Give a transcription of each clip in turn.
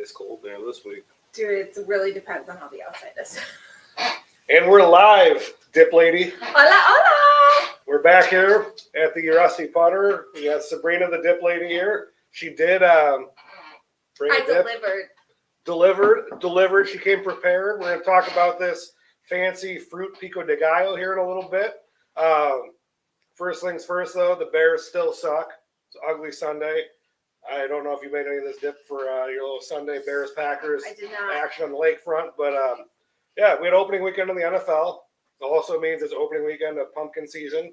is cold, man, this week. Dude, it really depends on how the outside is. And we're live, Dip Lady. Hola, hola! We're back here at the Rusty Putter. We got Sabrina, the Dip Lady, here. She did bring a dip. Delivered. She came prepared. We're going to talk about this fancy fruit pico de gallo here in a little bit. First things first, though, the Bears still suck. It's an ugly Sunday. I don't know if you made any of this dip for your little Sunday Bears-Packers action on the lakefront, but yeah, we had opening weekend in the NFL. It also means it's opening weekend of pumpkin season.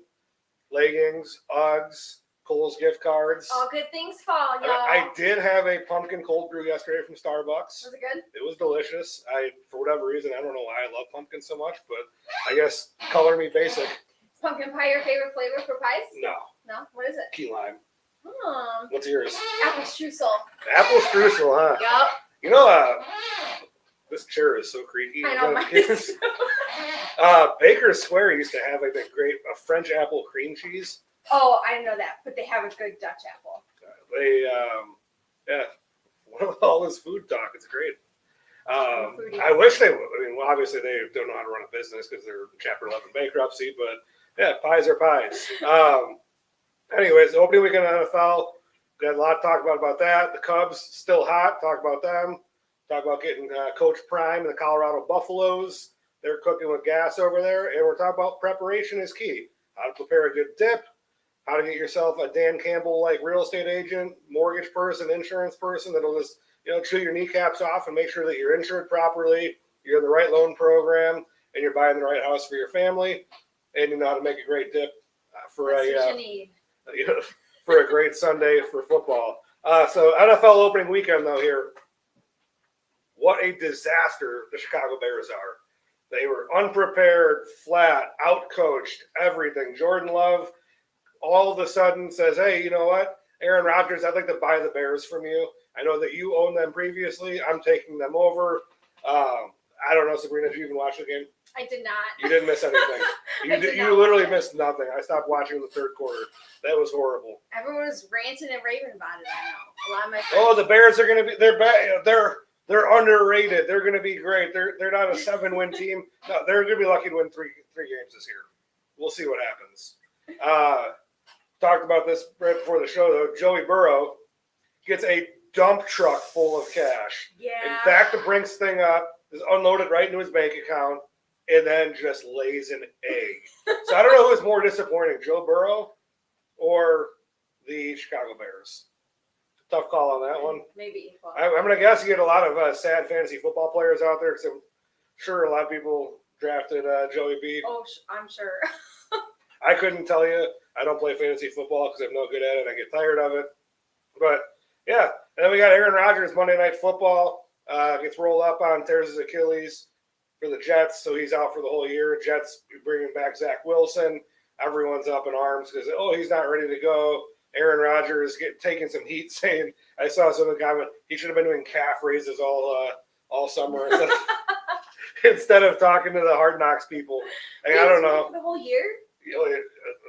Leggings, Uggs, Kohl's gift cards. All good things fall, y'all. I did have a pumpkin cold brew yesterday from Starbucks. Was it good? It was delicious. For whatever reason, I don't know why I love pumpkin so much, but I guess color me basic. Is pumpkin pie your favorite flavor for pies? No. No? What is it? Key lime. Oh. What's yours? Apple streusel. Apple streusel, huh? Yup. You know, this chair is so creaky. I know, mine is. Baker Square used to have like a French apple cream cheese. Oh, I know that, but they have a good Dutch apple. With all this food talk, it's great. I wish they would. I mean, well, obviously they don't know how to run a business because they're Chapter 11 bankruptcy, but yeah, pies are pies. Anyways, opening weekend in the NFL, got a lot to talk about that. The Cubs still hot. Talk about them. Talk about getting Coach Prime and the Colorado Buffaloes. They're cooking with gas over there, and we're talking about preparation is key. How to prepare a good dip. How to get yourself a Dan Campbell-like real estate agent, mortgage person, insurance person that'll just chew your kneecaps off and make sure that you're insured properly, you're in the right loan program, and you're buying the right house for your family, and you know how to make a great dip for a great Sunday for football. So NFL opening weekend though here. What a disaster the Chicago Bears are. They were unprepared, flat, outcoached, everything. Jordan Love all of a sudden says, hey, you know what? Aaron Rodgers, I'd like to buy the Bears from you. I know that you owned them previously. I'm taking them over. I don't know, Sabrina, did you even watch the game? I did not. You didn't miss anything. You literally missed nothing. I stopped watching the third quarter. That was horrible. Everyone was ranting and raving about it. I know. A lot of my friends. Oh, the Bears are going to be. They're underrated. They're going to be great. They're not a 7-win team. No, they're going to be lucky to win three games this year. We'll see what happens. Talked about this right before the show though. Joey Burrow gets a dump truck full of cash. Yeah. And back to Brink's thing up is unloaded right into his bank account and then just lays an egg. So I don't know who's more disappointing, Joe Burrow or the Chicago Bears. Tough call on that one. Maybe. I'm going to guess you get a lot of sad fantasy football players out there because I'm sure a lot of people drafted Joey B. Oh, I'm sure. I couldn't tell you. I don't play fantasy football because I'm no good at it. I get tired of it. But, yeah. And then we got Aaron Rodgers, Monday Night Football. Gets rolled up on, tears his Achilles for the Jets, so he's out for the whole year. Jets bringing back Zach Wilson. Everyone's up in arms because, he's not ready to go. Aaron Rodgers taking some heat saying, I saw some of the comment, he should have been doing calf raises all summer instead of talking to the Hard Knocks people. I don't know. The whole year? A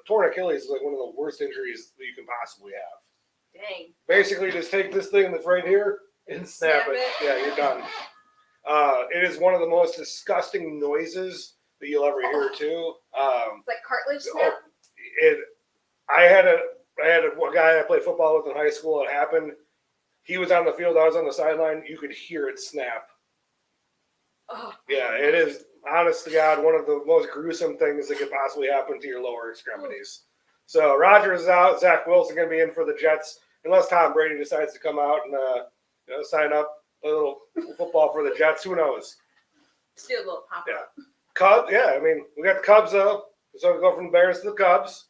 torn Achilles is like one of the worst injuries that you can possibly have. Dang. Basically, just take this thing that's right here and snap it. Yeah, you're done. It is one of the most disgusting noises that you'll ever hear, too. It's like cartilage snap? I had a guy I played football with in high school. It happened. He was on the field. I was on the sideline. You could hear it snap. Oh. Yeah, it is, honest to God, one of the most gruesome things that could possibly happen to your lower extremities. So Rodgers is out. Zach Wilson going to be in for the Jets, unless Tom Brady decides to come out and sign up a little football for the Jets. Who knows? Just do a little pop up. Cubs. Yeah, I mean, we got the Cubs though. So we go from the Bears to the Cubs.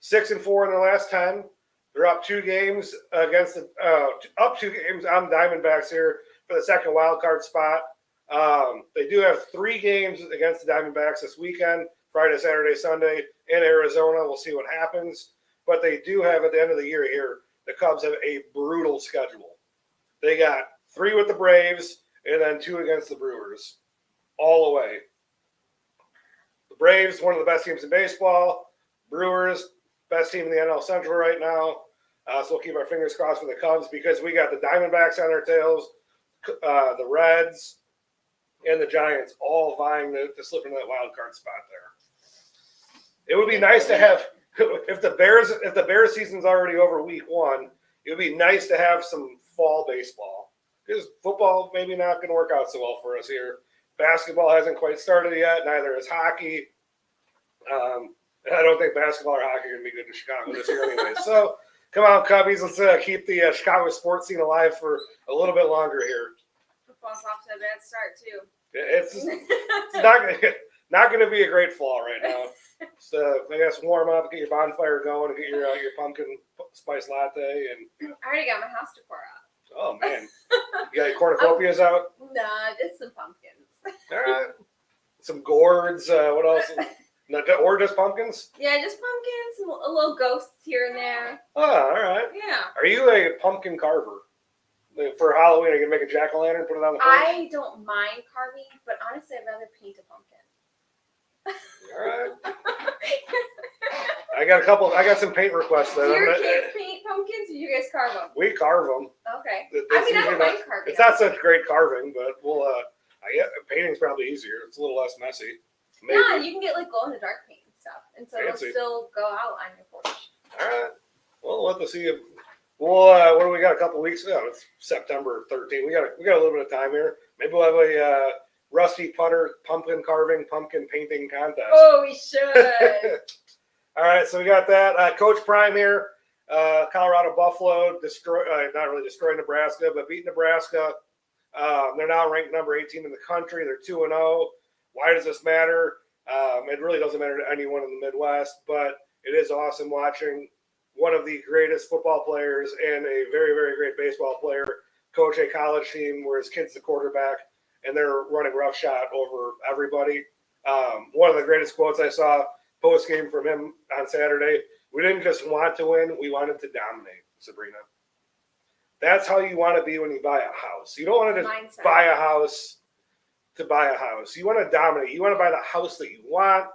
6-4 in their last 10. They're up 2 games against up 2 games on Diamondbacks here for the second wild card spot. They do have 3 games against the Diamondbacks this weekend, Friday, Saturday, Sunday in Arizona. We'll see what happens. But they do have at the end of the year here, the Cubs have a brutal schedule. They got 3 with the Braves and then 2 against the Brewers, all away. The Braves, one of the best teams in baseball. Brewers, best team in the NL Central right now. So we'll keep our fingers crossed for the Cubs because we got the Diamondbacks on our tails. the Reds, and the Giants all vying to slip into that wild card spot there. It would be nice to have if the Bears season's already over week 1. It would be nice to have some fall baseball because football maybe not going to work out so well for us here. Basketball hasn't quite started yet. Neither is hockey. And I don't think basketball or hockey are going to be good in Chicago this year anyway. So come on, Cubbies. Let's keep the Chicago sports scene alive for a little bit longer here. Football's off to a bad start too. It's not going to be a great fall right now. So I guess warm up, get your bonfire going, and get your pumpkin spice latte. And I already got my house decor out. Oh man, you got your cornucopias out? Nah, just some pumpkins. All right, some gourds. What else? No, or just pumpkins? Yeah, just pumpkins, a little ghosts here and there. Oh, all right. Yeah. Are you a pumpkin carver? For Halloween, are you going to make a jack-o'-lantern, put it on the porch? I don't mind carving, but honestly, I'd rather paint a pumpkin. All right. I got some paint requests. Do your kids paint pumpkins, or you guys carve them? We carve them. Okay. I don't mind carving. It's not such great carving, but painting's probably easier. It's a little less messy. Maybe. Yeah, you can get like glow-in-the-dark paint and stuff, and so Fancy. it'll still go out on your porch. All right. Well, we'll have to see. What do we got? A couple weeks? Oh, it's September 13th. We got a little bit of time here. Maybe we'll have a Rusty Putter pumpkin carving, pumpkin painting contest. Oh, we should. All right, so we got that. Coach Prime here. Colorado Buffalo not really destroyed Nebraska, but beat Nebraska. They're now ranked number 18 in the country. They're 2-0. Why does this matter? It really doesn't matter to anyone in the Midwest, but it is awesome watching one of the greatest football players and a very, very great baseball player coach a college team where his kid's the quarterback and they're running roughshod over everybody. One of the greatest quotes I saw post-game from him on Saturday, we didn't just want to win, we wanted to dominate, Sabrina. That's how you want to be when you buy a house. You don't want to just buy a house to buy a house. You want to dominate. You want to buy the house that you want.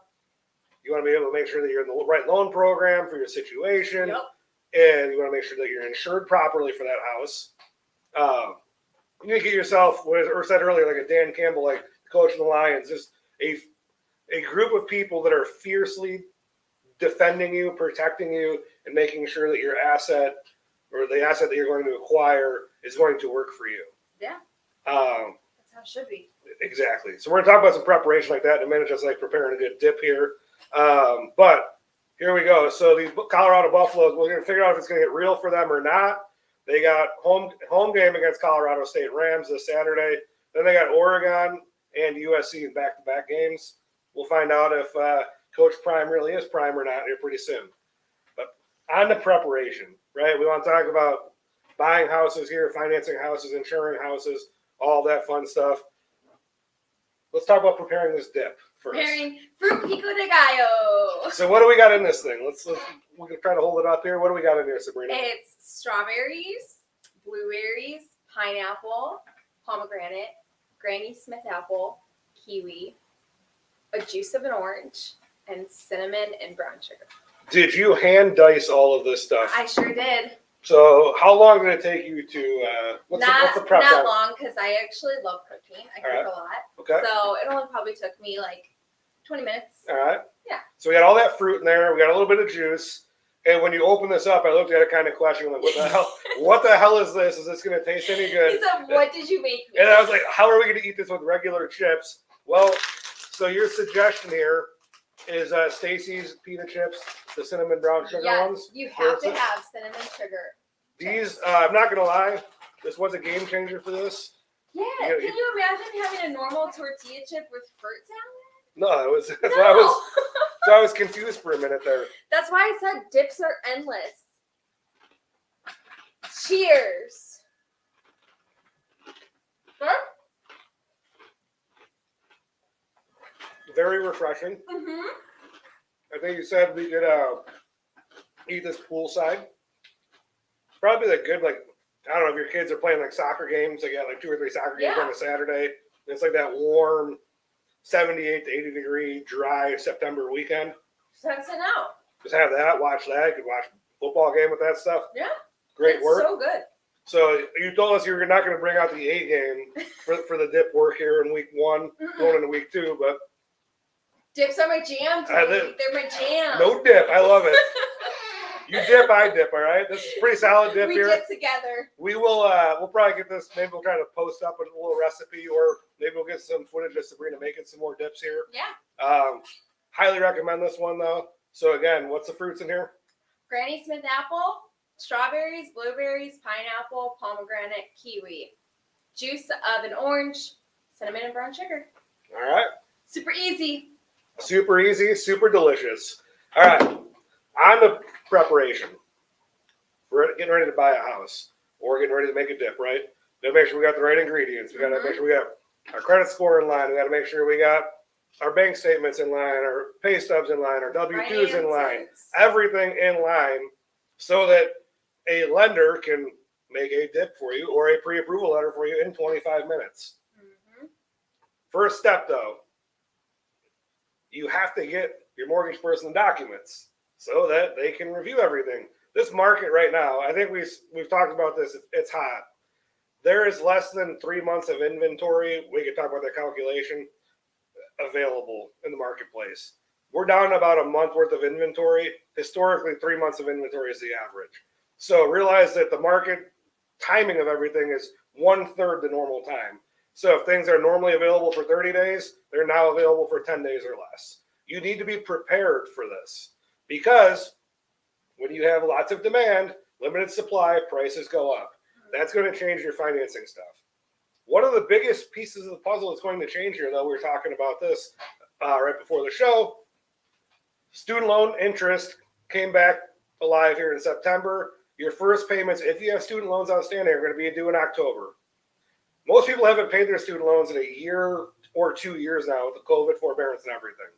You want to be able to make sure that you're in the right loan program for your situation. Yep. And you want to make sure that you're insured properly for that house. You need to get yourself, or said earlier, like a Dan Campbell, like coach of the Lions, just a group of people that are fiercely defending you, protecting you, and making sure that your asset or the asset that you're going to acquire is going to work for you. Yeah. That's how it should be. Exactly. So we're going to talk about some preparation like that in a minute, just like preparing a good dip here. But here we go. So these Colorado Buffaloes, we're going to figure out if it's going to get real for them or not. They got home game against Colorado State Rams this Saturday. Then they got Oregon and USC in back-to-back games. We'll find out if Coach Prime really is Prime or not here pretty soon. But on the preparation, right? We want to talk about buying houses here, financing houses, insuring houses, all that fun stuff. Let's talk about preparing this dip first. Preparing fruit pico de gallo. So what do we got in this thing? We're going to try to hold it up here. What do we got in here, Sabrina? It's strawberries, blueberries, pineapple, pomegranate, Granny Smith apple, kiwi, a juice of an orange, and cinnamon and brown sugar. Did you hand dice all of this stuff? I sure did. So how long did it take you to, what's the prep time? Not long, because I actually love cooking. I cook a lot. Okay. So it only probably took me like 20 minutes. All right. Yeah. So we got all that fruit in there. We got a little bit of juice. And when you open this up, I looked at it kind of questioning, like, what the hell? What the hell is this? Is this going to taste any good? He said, "What did you make me?" And I was like, how are we going to eat this with regular chips? Well, so your suggestion here is Stacy's pita chips, the cinnamon brown sugar ones. You have to have cinnamon sugar. These, I'm not going to lie, this was a game changer for this. Yeah. Can you imagine having a normal tortilla chip with fruit salad? No, it was. That's why I was confused for a minute there. That's why I said dips are endless. Cheers. Huh? Very refreshing. Mm-hmm. I think you said we could eat this poolside. Probably like good, like, I don't know if your kids are playing like soccer games. They got like 2 or 3 soccer games on a Saturday. It's like that warm 78 to 80 degree dry September weekend. Sense it out. Just have that, watch that. You could watch a football game with that stuff. Yeah. Great work. So good. So you told us you were not going to bring out the A game for the dip work here in week 1, going into week 2, but dips are my jam, dude. They're my jam. No dip. I love it. You dip, I dip. All right. This is pretty solid dip here. We dip together. We will. We'll probably get this. Maybe we'll try to post up a little recipe, or maybe we'll get some footage of Sabrina making some more dips here. Yeah. Highly recommend this one though. So again, what's the fruits in here? Granny Smith apple, strawberries, blueberries, pineapple, pomegranate, kiwi, juice of an orange, cinnamon, and brown sugar. All right. Super easy. Super easy, super delicious. All right, on to preparation. We're getting ready to buy a house, or getting ready to make a dip, right? We got to make sure we got the right ingredients. We got to make sure we got our credit score in line. We got to make sure we got our bank statements in line, our pay stubs in line, our W-2s in line, everything in line, so that a lender can make a dip for you or a pre-approval letter for you in 25 minutes. First step, though, you have to get your mortgage person documents so that they can review everything. This market right now, I think we've talked about this, it's hot. There is less than 3 months of inventory. We could talk about that calculation available in the marketplace. We're down about a month worth of inventory. Historically, 3 months of inventory is the average. So realize that the market timing of everything is 1/3 the normal time. So if things are normally available for 30 days, they're now available for 10 days or less. You need to be prepared for this, because when you have lots of demand, limited supply, prices go up. That's going to change your financing stuff. One of the biggest pieces of the puzzle that's going to change here, though, we were talking about this right before the show. Student loan interest came back alive here in September. Your first payments, if you have student loans outstanding, are going to be due in October. Most people haven't paid their student loans in a year or 2 years now with the COVID forbearance and everything.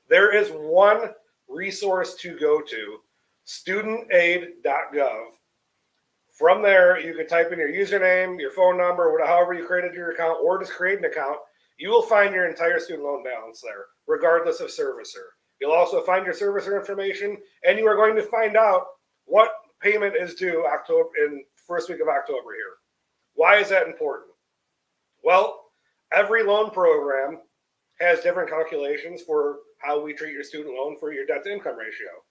There is one resource to go to, studentaid.gov. From there, you can type in your username, your phone number, however you created your account, or just create an account. You will find your entire student loan balance there, regardless of servicer. You'll also find your servicer information, and you are going to find out what payment is due in first week of October here. Why is that important? Well, every loan program has different calculations for how we treat your student loan for your debt to income ratio.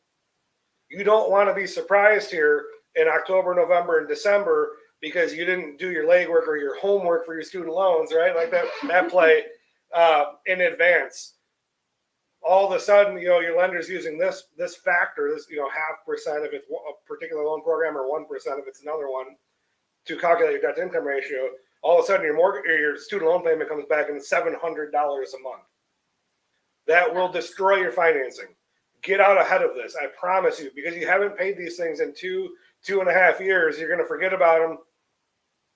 You don't want to be surprised here in October, November, and December because you didn't do your legwork or your homework for your student loans, right? Like that play in advance. All of a sudden, your lender's using this factor, this 0.5% if it's a particular loan program or 1% if it's another one, to calculate your debt to income ratio. All of a sudden, your student loan payment comes back in $700 a month. That will destroy your financing. Get out ahead of this, I promise you, because you haven't paid these things in 2.5 years. You're going to forget about them.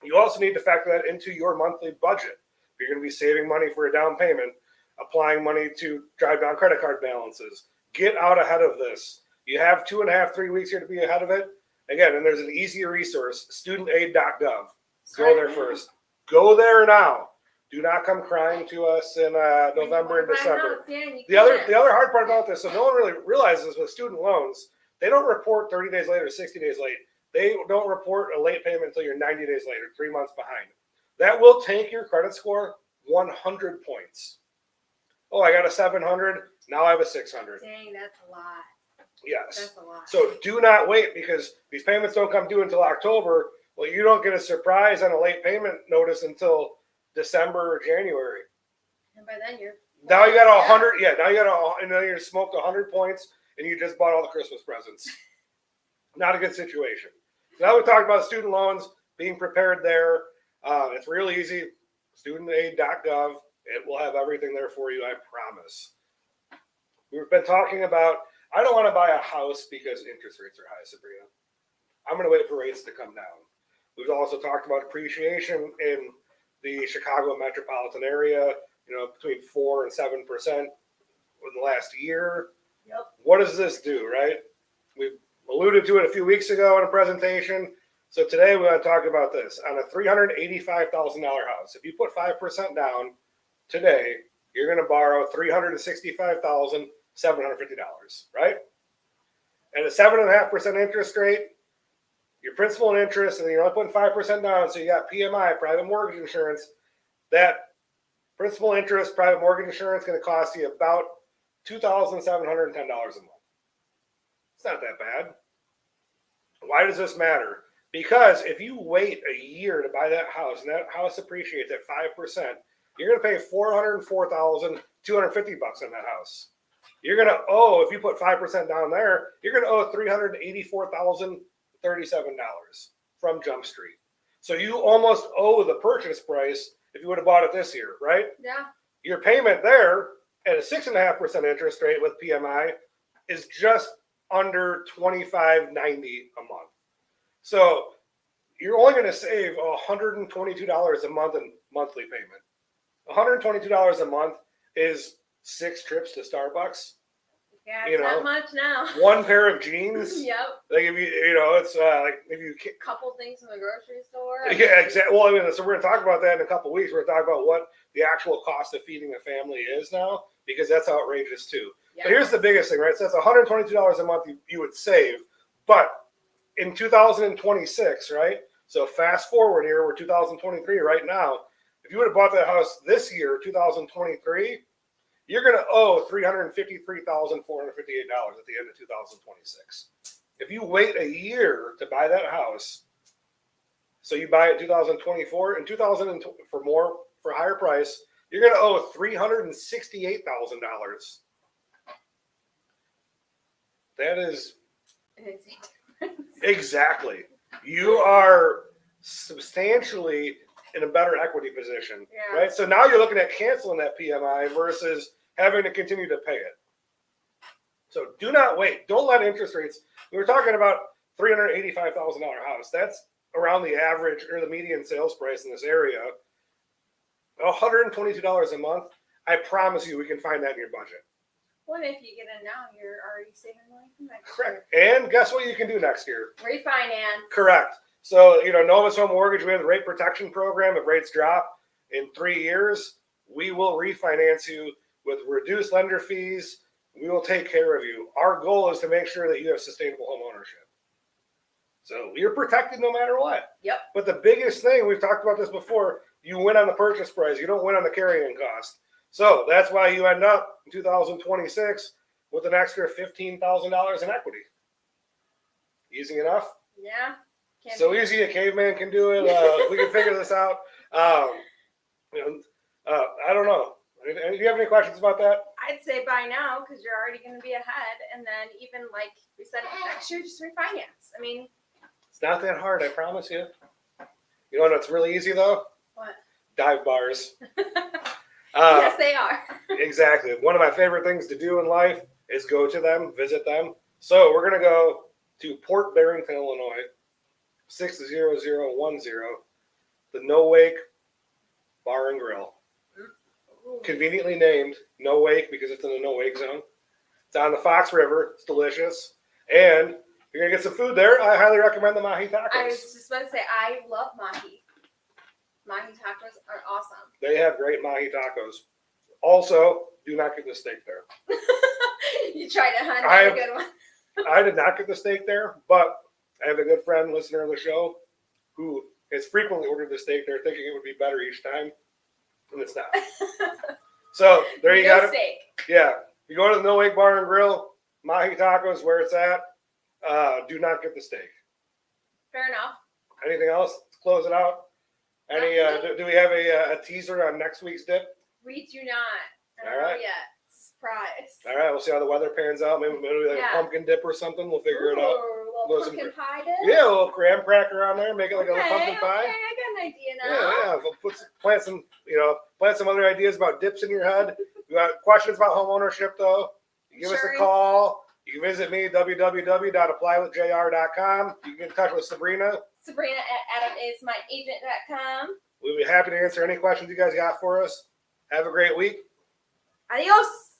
You also need to factor that into your monthly budget. You're going to be saving money for a down payment, applying money to drive down credit card balances. Get out ahead of this. You have 2.5, 3 weeks here to be ahead of it. Again, and there's an easy resource, studentaid.gov. Go there first. Go there now. Do not come crying to us in November and December. The other hard part about this, so no one really realizes with student loans, they don't report 30 days late or 60 days late. They don't report a late payment until you're 90 days later, 3 months behind. That will take your credit score 100 points. Oh, I got a 700. Now I have a 600. Dang, that's a lot. Yes. That's a lot. So do not wait, because these payments don't come due until October. Well, you don't get a surprise on a late payment notice until December or January. And by then now you got 100. Yeah, now you smoked 100 points, and you just bought all the Christmas presents. Not a good situation. Now we talked about student loans, being prepared there. It's real easy. Studentaid.gov. It will have everything there for you, I promise. We've been talking about, I don't want to buy a house because interest rates are high, Sabrina. I'm going to wait for rates to come down. We've also talked about appreciation in the Chicago metropolitan area, between 4 and 7% in the last year. Yep. What does this do, right? We've alluded to it a few weeks ago in a presentation. So today we're going to talk about this. On a $385,000 house, if you put 5% down today, you're going to borrow $365,750, right? At a 7.5% interest rate, your principal and interest, and you're only putting 5% down, so you got PMI, private mortgage insurance, that principal interest, private mortgage insurance is going to cost you about $2,710 a month. It's not that bad. Why does this matter? Because if you wait a year to buy that house and that house appreciates at 5%, you're going to pay $404,250 on that house. You're going to owe, if you put 5% down there, you're going to owe $384,037 from Jump Street. So you almost owe the purchase price if you would have bought it this year, right? Yeah. Your payment there at a 6.5% interest rate with PMI is just under $25.90 a month. So you're only going to save $122 a month in monthly payment. $122 a month is 6 trips to Starbucks. Yeah, it's not much now. One pair of jeans. Yep. Like if it's like if you couple things from the grocery store. Yeah, exactly. Well, I mean, so we're going to talk about that in a couple of weeks. We're going to talk about what the actual cost of feeding a family is now, because that's outrageous too. Yes. But here's the biggest thing, right? So that's $122 a month you would save, but in 2026, right? So fast forward here, we're 2023 right now. If you would have bought that house this year, 2023, you're going to owe $353,458 at the end of 2026. If you wait a year to buy that house, so you buy it 2024 and for a higher price, you're going to owe $368,000. That is exactly. You are substantially in a better equity position, right? So now you're looking at canceling that PMI versus having to continue to pay it. So do not wait. Don't let interest rates. We were talking about $385,000 house. That's around the average or the median sales price in this area. $122 a month. I promise you, we can find that in your budget. Well, if you get in now, you're already saving money for next Correct. Year. And guess what you can do next year? Refinance. Correct. So, Novus Home Mortgage, we have the rate protection program. If rates drop in 3 years, we will refinance you with reduced lender fees. We will take care of you. Our goal is to make sure that you have sustainable home ownership. So you're protected no matter what. Yep. But the biggest thing, we've talked about this before, you win on the purchase price. You don't win on the carrying cost. So that's why you end up in 2026 with an extra $15,000 in equity. Easy enough? Yeah. So easy a caveman can do it. We can figure this out. I don't know. Do you have any questions about that? I'd say buy now because you're already going to be ahead. And then even like we said, next year, just refinance. I mean, it's not that hard, I promise you. You know what's really easy though? What? Dive bars. Yes, they are. Exactly. One of my favorite things to do in life is go to them, visit them. So we're going to go to Port Barrington, Illinois, 60010, the No Wake Bar and Grill. Conveniently named No Wake because it's in the no wake zone. It's on the Fox River. It's delicious. And you're going to get some food there. I highly recommend the Mahi Tacos. I was just about to say, I love Mahi. Mahi Tacos are awesome. They have great Mahi Tacos. Also, do not get the steak there. You tried to hunt a good one. I did not get the steak there, but I have a good friend, listener of the show, who has frequently ordered the steak there thinking it would be better each time. And it's not. So there you go. Steak. Yeah. You go to the No Wake Bar and Grill, Mahi Tacos, where it's at. Do not get the steak. Fair enough. Anything else? Let's close it out. Any? Do we have a teaser on next week's dip? We do not. I don't know yet. Surprise. All right. We'll see how the weather pans out. Maybe like a pumpkin dip or something. We'll figure it out. A little pumpkin pie dip? Yeah, a little graham cracker on there. Make it like a little pumpkin pie. Okay, I got an idea now. Yeah. We'll plant some other ideas about dips in your head. You got questions about home ownership though? You give us a call. You can visit me, www.applywithjr.com. You can get in touch with Sabrina. Sabrina at AdamIsMyAgent.com. We'll be happy to answer any questions you guys got for us. Have a great week. Adios.